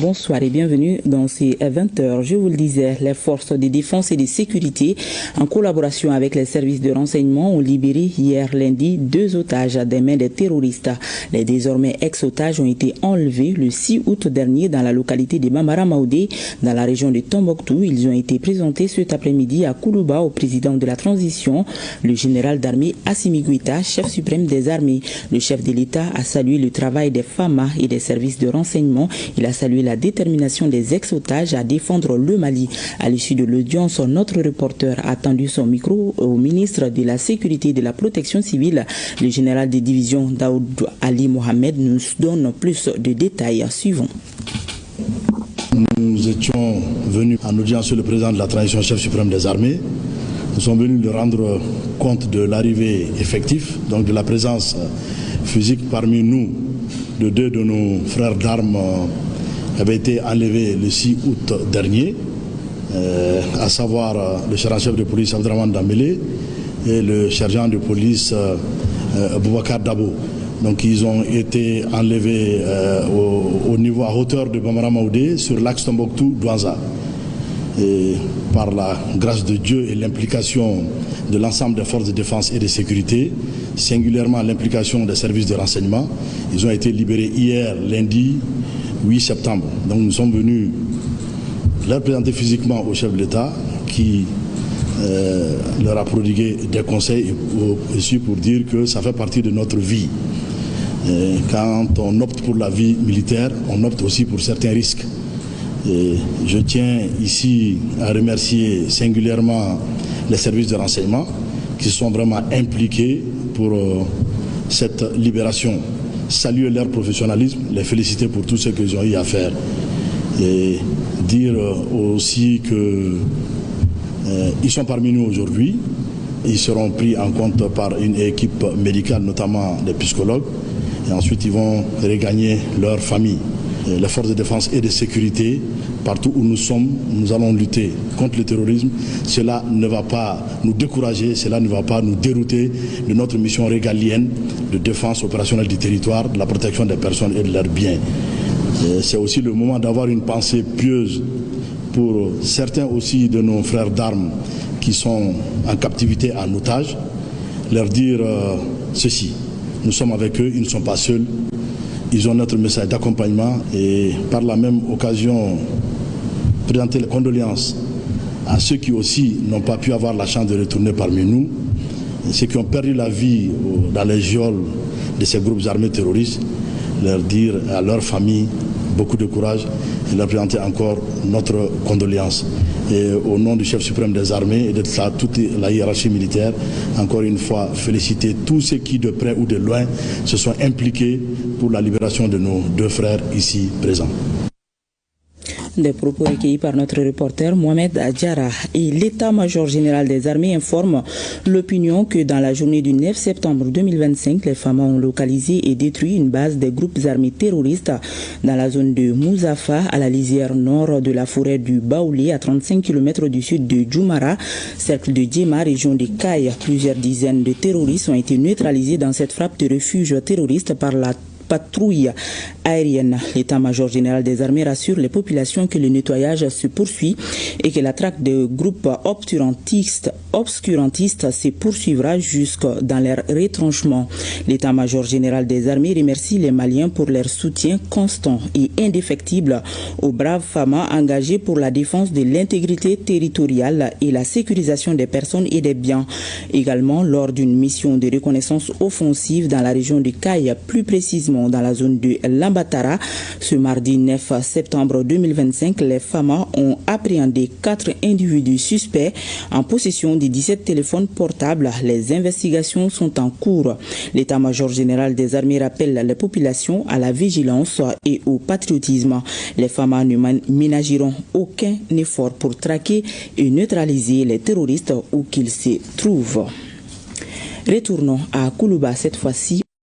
Bonsoir et bienvenue dans ces 20h. Je vous le disais, les forces de défense et de sécurité, en collaboration avec les services de renseignement, ont libéré hier lundi 2 otages des mains des terroristes. Les désormais ex-otages ont été enlevés le 6 août dernier dans la localité de Bambara Maoudé, dans la région de Tombouctou. Ils ont été présentés cet après-midi à Koulouba au président de la transition, le général d'armée Assimi Goïta, chef suprême des armées. Le chef de l'État a salué le travail des FAMA et des services de renseignement. Il a salué la détermination des ex-otages à défendre le Mali. À l'issue de l'audience, notre reporter a tendu son micro au ministre de la Sécurité et de la Protection civile. Le général de division Daoud Ali Mohamed nous donne plus de détails. Suivons. Nous étions venus en audience sur le président de la transition, chef suprême des armées. Nous sommes venus lui rendre compte de l'arrivée effective, donc de la présence physique parmi nous de 2 de nos frères d'armes avait été enlevé le 6 août dernier, à savoir le sergent-chef de police Abdraman Dambélé et le sergent de police Boubacar Dabo. Donc ils ont été enlevés au niveau à hauteur de Bambara Maoudé sur l'axe Tombouctou-Douanza. Et par la grâce de Dieu et l'implication de l'ensemble des forces de défense et de sécurité, singulièrement l'implication des services de renseignement, ils ont été libérés hier, lundi 8 septembre. Donc nous sommes venus leur présenter physiquement au chef de l'État qui leur a prodigué des conseils aussi pour dire que ça fait partie de notre vie. Et quand on opte pour la vie militaire, on opte aussi pour certains risques. Et je tiens ici à remercier singulièrement les services de renseignement qui sont vraiment impliqués pour cette libération. Saluer leur professionnalisme, les féliciter pour tout ce qu'ils ont eu à faire. Et dire aussi qu'ils sont parmi nous aujourd'hui. Ils seront pris en compte par une équipe médicale, notamment des psychologues. Et ensuite, ils vont regagner leur famille. Et les forces de défense et de sécurité, partout où nous sommes, nous allons lutter contre le terrorisme. Cela ne va pas nous décourager, cela ne va pas nous dérouter de notre mission régalienne de défense opérationnelle du territoire, de la protection des personnes et de leurs biens. C'est aussi le moment d'avoir une pensée pieuse pour certains aussi de nos frères d'armes qui sont en captivité en otage, leur dire ceci. Nous sommes avec eux, ils ne sont pas seuls. Ils ont notre message d'accompagnement et par la même occasion présenter les condoléances à ceux qui aussi n'ont pas pu avoir la chance de retourner parmi nous, ceux qui ont perdu la vie dans les geôles de ces groupes armés terroristes, leur dire à leur famille beaucoup de courage et leur présenter encore notre condoléance. Et au nom du chef suprême des armées et de toute la hiérarchie militaire, encore une fois, féliciter tous ceux qui, de près ou de loin, se sont impliqués pour la libération de nos 2 frères ici présents. Des propos recueillis par notre reporter Mohamed Adjara. Et l'état-major général des armées informe l'opinion que dans la journée du 9 septembre 2025, les FAMA ont localisé et détruit une base des groupes armés terroristes dans la zone de Mouzafa, à la lisière nord de la forêt du Baoulé, à 35 km du sud de Djoumara, cercle de Djema, région de Kaye. Plusieurs dizaines de terroristes ont été neutralisés dans cette frappe de refuge terroriste par la patrouille aérienne. L'état-major général des armées rassure les populations que le nettoyage se poursuit et que la traque de groupes obscurantistes se poursuivra jusque dans leur retranchement. L'état-major général des armées remercie les Maliens pour leur soutien constant et indéfectible aux braves FAMA engagés pour la défense de l'intégrité territoriale et la sécurisation des personnes et des biens. Également, lors d'une mission de reconnaissance offensive dans la région de Kaye, plus précisément dans la zone de Lambatara, ce mardi 9 septembre 2025, les FAMA ont appréhendé 4 individus suspects en possession de 17 téléphones portables. Les investigations sont en cours. L'état-major général des armées rappelle les populations à la vigilance et au patriotisme. Les FAMA ne ménageront aucun effort pour traquer et neutraliser les terroristes où qu'ils se trouvent. Retournons à Koulouba cette fois-ci